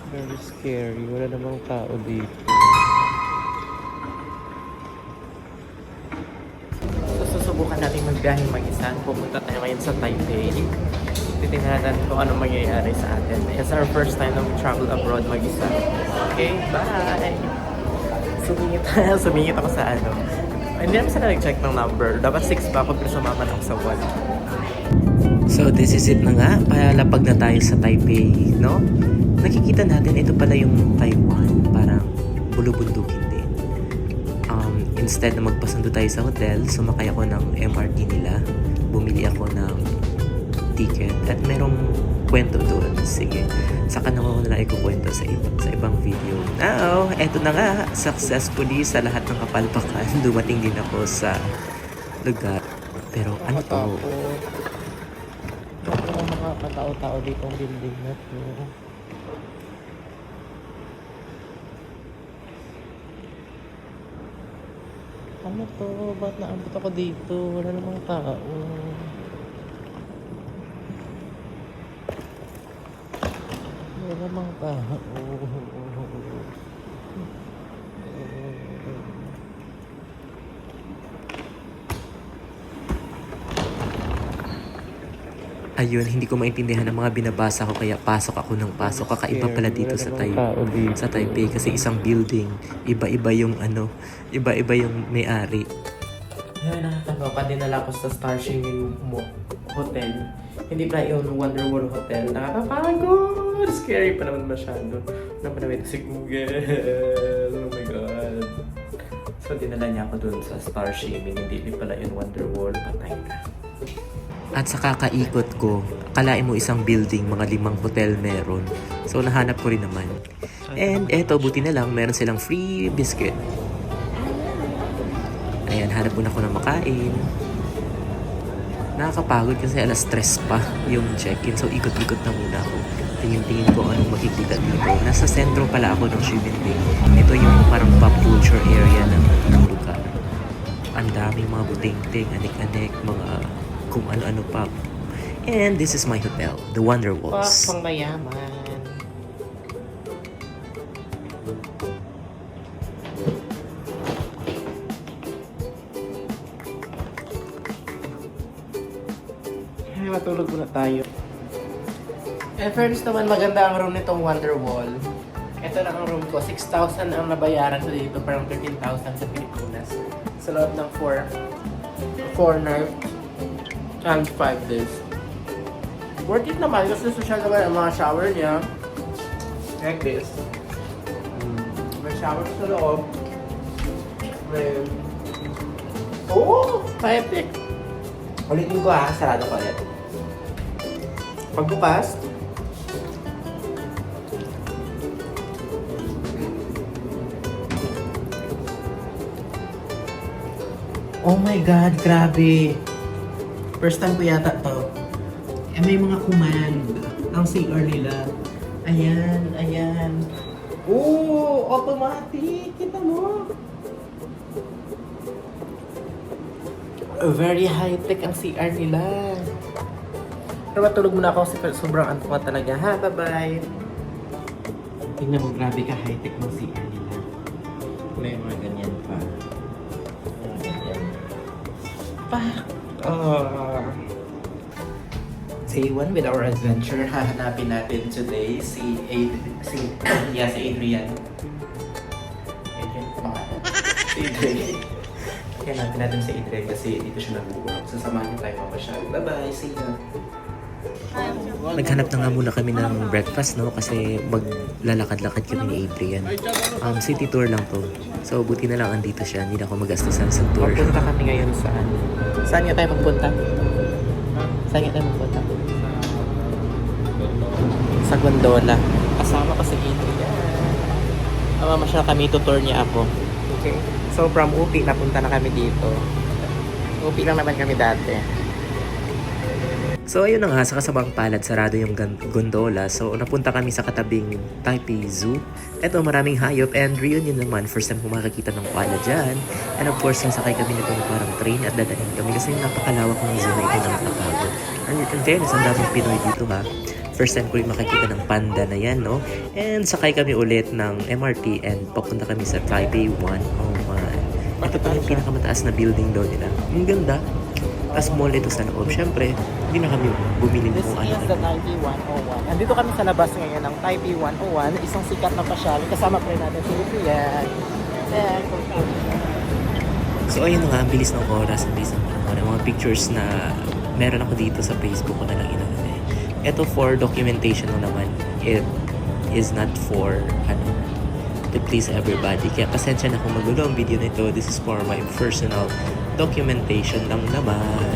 Very scary. Wala namang tao dito. So, susubukan natin magbiyahe mag-isa. Pumunta tayo ngayon sa Taipei. Titingnan natin kung anong mangyayari sa atin. It's our first time na travel abroad mag-isa. Okay, bye! Sumingit ako sa ano. Hindi naman sila nag-check ng number. Dapat 6 pa ako pero sumama na ako sa 1. So this is it na nga. Palapag na tayo sa Taipei, no? Nakikita natin ito pala yung Taiwan. Parang bulubundukin din. Instead na magpasundo tayo sa hotel, sumakay ako ng MRT nila. Bumili ako ng ticket at merong kwento doon. Sige, saka na ako na lang ikukwento sa ibang video. Now, eto na nga, successfully sa lahat ng kapalpakan, dumating din ako sa lugar. Pero ano to? Ito ang mga katao-tao dito ang building na to. Ano to? Ba't naabot ako dito? Wala namang tao. Wala namang tao. Ayun, hindi ko maintindihan ang mga binabasa ko kaya pasok ako ng pasok. Kakaiba pala dito sa Taipei kasi isang building, iba-iba yung iba-iba yung may-ari. Ay, nakakaloka. Dinala ko sa Star Swimming Hotel. Hindi pala yung Wonder World Hotel. Nakakapagod! Scary pa naman masyado. Ano pa naman si Google? Oh my God. So, dinala niya ako dun sa Star Swimming. Hindi pala yung Wonder World. Patay na. At sa kakaikot ko, akalain mo isang building, mga 5 hotel meron. So, nahanap ko rin naman. And eto, buti na lang, meron silang free biscuit. Ayan, hanap muna ako ng makain. Nakakapagod kasi alas 3 pa yung check-in. So, ikot-ikot na muna ako. Tingin-tingin ko anong makikita dito. Nasa sentro pala ako ng Ximending. Ito yung parang pop culture area ng lugar. Ang daming mga buting-ting, anik-anik, mga kung ano-ano pa. And this is my hotel, the Wonder Walls. Pang mayaman. Ay, matulog muna tayo. Fairness naman, maganda ang room nitong Wonder Wall. Ito lang ang room ko. 6,000 ang nabayaran ko dito. Parang 13,000 sa Pilipinas. Sa loob ng 4 nights and 5 days. Worth it naman kasi social naman ang mga shower niya. Like this. May shower sa loob. May... Oh! High-tech! Ulitin ko ha, sarado ko ulit. Pagbukas, oh my God, grabe! First time ko yata to. Eh, may mga command ang CR nila. Ayan, ayan. Oh, automatic. Kita mo. Very high-tech ang CR nila. Pero matulog muna ako kasi sobrang antok na talaga. Ha, bye-bye. Tingnan mo, grabe ka high-tech ng CR nila. May mga ganyan pa. Mga ganyan. Day 1 with our adventure. Hahanapin natin today si Adrian. Si Adrian. Hanapin natin si Adrian kasi dito siya nag-work. Sasamahan niyo tayo mamasyal. Bye-bye, see ya. Naghanap na nga muna kami ng breakfast, no? Kasi maglalakad-lakad kami ni Adrian. City tour lang to. So, buti na lang andito siya. Hindi na ako magastusan sa tour. Punta kami ngayon saan? Saan nga tayo magpunta? Saan nga tayo magpunta? Sa gondola. Kasama ko si Adrian. Mamasyal kami, tutor niya ako. Okay? So, from Upi, napunta na kami dito. Upi lang naman kami dati. So ayun na nga, sa kasamang palad, sarado yung gondola. So napunta kami sa katabing Taipei Zoo. Eto, maraming hayop and reunion naman. First time ko makakita ng koala dyan. And of course, sasakay kami nitong parang train at dadalhin kami kasi napakalawak ng zoo na ito na nakapagod. And in fairness, ang daming Pinoy dito ha. First time ko rin makikita ng panda na yan, no? And sakay kami ulit ng MRT and papunta kami sa Taipei 101. Ito pa yung pinakamataas na building daw nila. Ang ganda. Tapos mall ito sa loob. Siyempre, hindi na kami bumili ng This kung is ano. the Taipei 101. Andito kami sa labas ngayon ng Taipei 101, isang sikat na pasyal. Kasama pa rin natin si Rian. So ayun na nga, ang bilis ng oras, ang bilis ng panahon. Mga pictures na meron ako dito sa Facebook ko na lang inano eh. Ito for documentation mo naman. It is not for to please everybody. Kaya pasensya na kung magulo ang video na ito. This is for my personal documentation lang naman.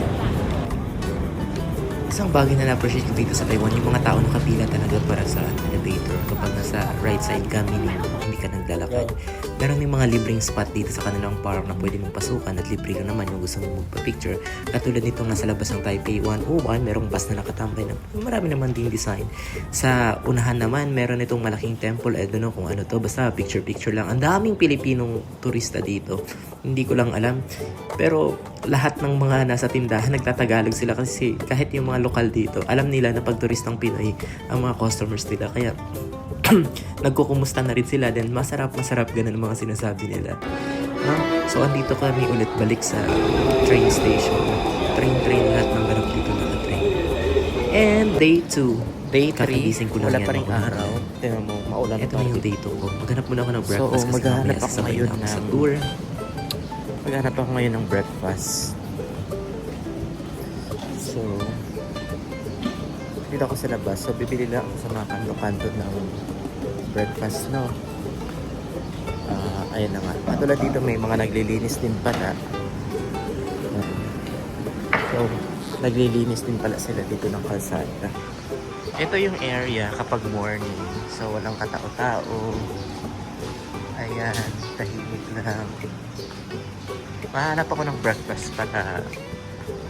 Isang bagay na na-appreciate ko dito sa Taiwan, yung mga tao nakapila talaga para sa elevator kapag nasa right side ka, meaning hindi ka naglalakad. Meron yung mga libreng spot dito sa kanilang park na pwede mong pasukan at libre lang naman yung gusto mong magpa-picture. Katulad nito nga sa labas ng Taipei 101, merong bus na nakatambay na marami naman ding design. Sa unahan naman, meron itong malaking temple, I don't know kung ano to, basta picture-picture lang. Ang daming Pilipinong turista dito. Hindi ko lang alam. Pero lahat ng mga nasa tindahan nagtatagalog sila kasi kahit yung mga lokal dito, alam nila na pag turistang Pinoy ang mga customers nila. Kaya nagkukumusta na rin sila. Then masarap ganun ang mga sinasabi nila. So andito kami ulit balik sa train station. Train lahat ng ganap dito naka-train. And day 2. Day 3, Kakagising ko lang wala yan, pa rin mga araw. Tingnan mo, maulan Ito pa na yung rin. day 2 ko. Maghanap muna ako ng breakfast kasi maghahanap mamaya ako sasabay ngayon na ako sa ng- tour. Maghanap ako ngayon ng breakfast. So, dito ako sa labas. So, bibili lang ako sa mga kanto-kanto ng breakfast, no? Ayun na nga. Patulad dito may mga naglilinis din pala. So, naglilinis din pala sila dito ng kalsada. Ito yung area kapag morning. So, walang katao-tao. Ayan, tahimik lang. Mahanap ako ng breakfast para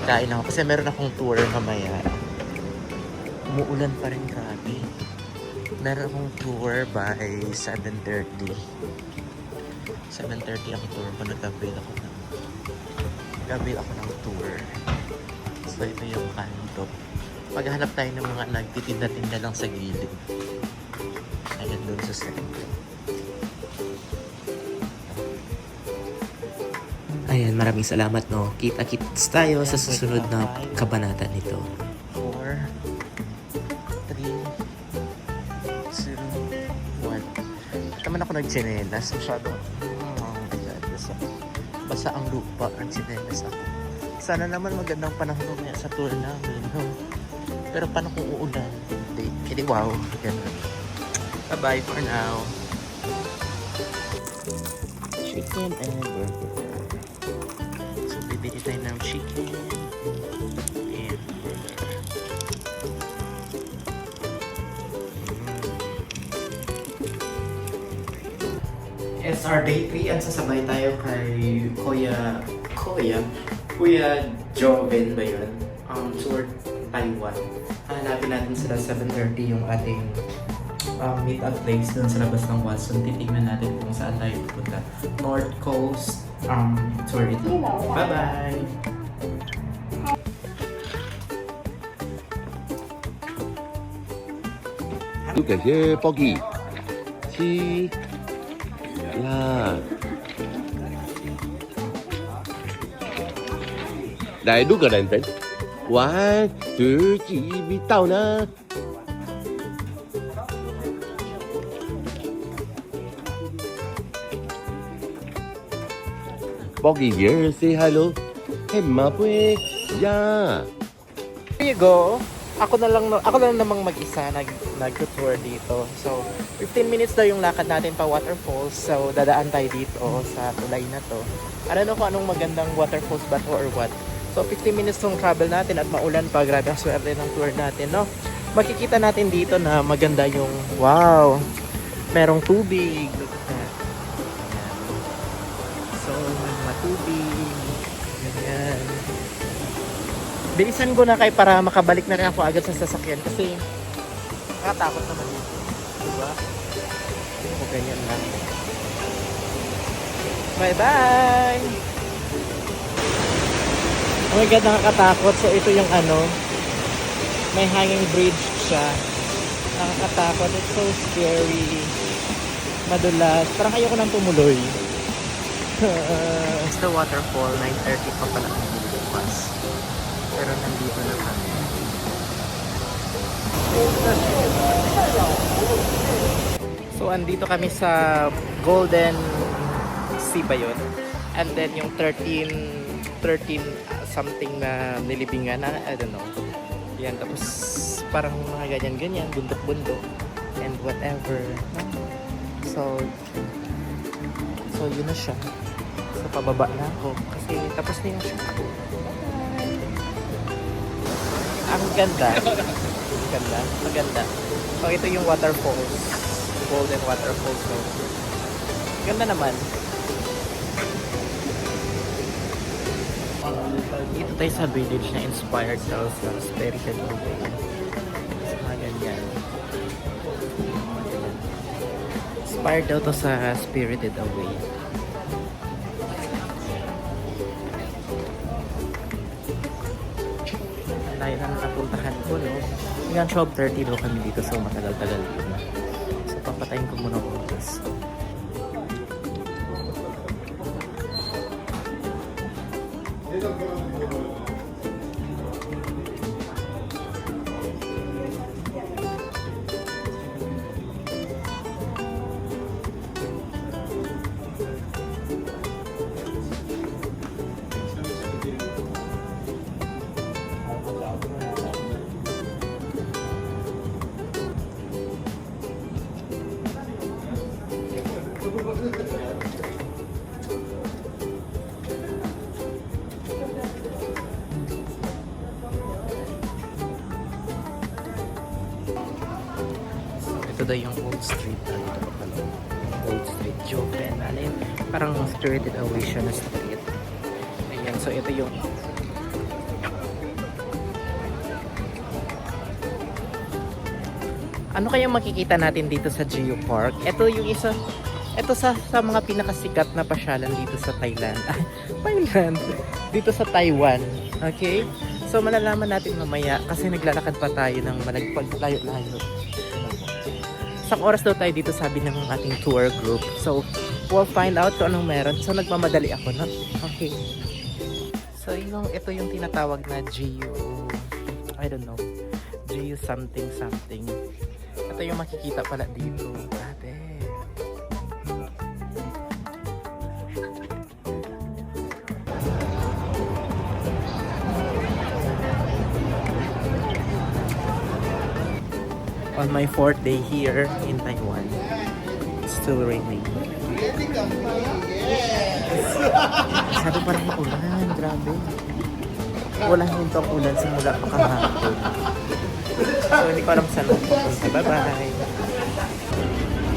kain ako. Kasi meron akong tour mamaya. Umuulan pa rin, grabe. Meron akong tour by 7:30. 7:30 ang tour. Kung nag-avail ako ng tour. So, ito yung kanto. Maghanap tayo ng mga nagtitinda-tinda lang sa gilid. Ayan doon sa center. Ayan, maraming salamat, no? Kita-kits tayo sa susunod na kabanata nito. 4, 3, 2, 1. Naman ako nagtsinelas. Masyado. Oh my God. Basa ang lupa. Nagtsinelas ako. Sana naman magandang panahon mamaya sa tour namin. No? Pero paano kung uulan? Hindi. Wow. Ganun. Bye-bye for now. Chicken and burger. So, bibili tayo ng chicken and burger. It's our day 3 at sasabay tayo kay Kuya Joven ba yun? Tour Taiwan. Hanapin natin sila 7:30 yung ating meet-up place dun sa labas ng Watson. Titignan natin kung saan tayo pupunta. North Coast tour ito. Bye-bye! 都感谢 Boggy 七呀，来录个人分，1、2、3未到呢。Boggy here, say hello. Hey, mabuhay. Yeah. Here you go. Ako na lang namang mag-isa nag-tour dito. So, 15 minutes daw yung lakad natin pa waterfalls. So, dadaan tayo dito sa tulay na to. I don't know kung anong magandang waterfalls ba to or what. So, 15 minutes tong travel natin at maulan pa. Grabe ang swerte ng tour natin, no? Makikita natin dito na maganda yung, wow, merong tubig. Look at that. Ayan. So, matubig. Ganyan. Bilisan ko na kay para makabalik na rin ako agad sa sasakyan kasi nakatakot naman dito. Diba? O ganyan lang. Bye-bye! Oh my God, nakakatakot. So ito yung may hanging bridge siya. Nakakatakot. It's so scary. Madulas. Parang ayoko nang tumuloy. It's the waterfall, 9:30 pa pala ang bukas. Pero nandito na kami. So, andito kami sa Golden Sea ba yun? And then yung 13 something na nilibingan na, I don't know. Yan, tapos parang mga ganyan-ganyan, bundok-bundok, and whatever. So yun na siya. So, pababa na ako. Kasi tapos na yung siya. Ang ganda. Ganda. Maganda. So, ito yung waterfalls. Golden waterfalls. So, ganda naman. Dito tayo sa village na inspired daw sa Spirited Away. Sa mga ganyan. Inspired daw to sa Spirited Away. Dahil ang napuntahan ko, no? Hanggang 12:30 daw kami dito, so matagal-tagal dito. So papatayin ko muna ang oras. Ito daw yung Old Street. Ito pa pala. Old Street. Joven. Ano yun? Parang Spirited Away siya na street. Ayan. So, ito yung ano kaya makikita natin dito sa Geo Park? Ito yung isa. Ito sa mga pinakasikat na pasyalan dito sa Thailand. Thailand. Dito sa Taiwan. Okay? So, malalaman natin mamaya kasi naglalakad pa tayo ng malagpag-layo-layo. Isang oras daw tayo dito, sabi ng ating tour group. So, we'll find out kung anong meron. So, nagmamadali ako na. Okay. So, ito yung tinatawag na Geo, I don't know, Geo something something. Ito yung makikita pala dito. Ate. On my 4th day here in Taiwan, it's still raining. Sabi pa rin ulan, grabe. Wala hinto ang ulan simula pa kahapon. So hindi ko alam saan ako pupunta. Bye-bye!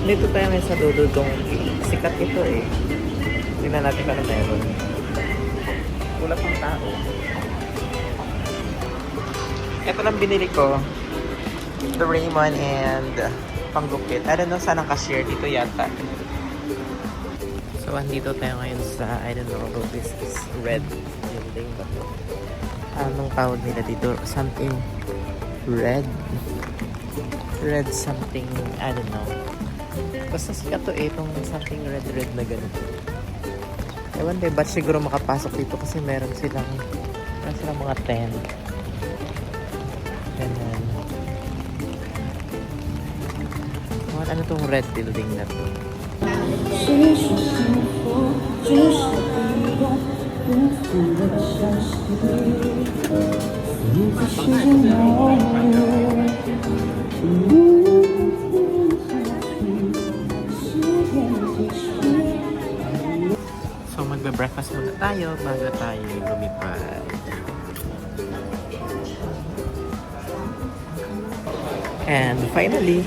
Dito tayo ngayon sa Dududong. Sikat ito eh. Tingnan natin kung ano meron. Wala pang tao. Ito lang binili ko. The Raymond and panggupit. I don't know saan ang cashier. Dito yata. So, andito tayo ngayon sa, I don't know, this is red building. Anong tawag nila dito? Something red. Red something, I don't know. Basta sikat to eh, itong something red na ganito. Ewan din, ba't siguro makapasok dito kasi meron silang mga tent. Ganun. Ano tong red building na to? So magbe-breakfast muna tayo bago tayo lumipad. And finally,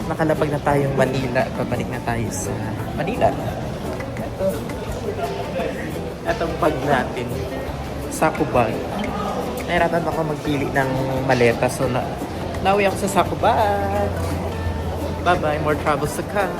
nakalapag na tayong Manila. Pabalik na tayo sa Manila. Itong bag natin. Sako bag. Nahirapan ako magpili ng maleta. So, nauwi ako sa sako bag. Bye-bye. More troubles to come.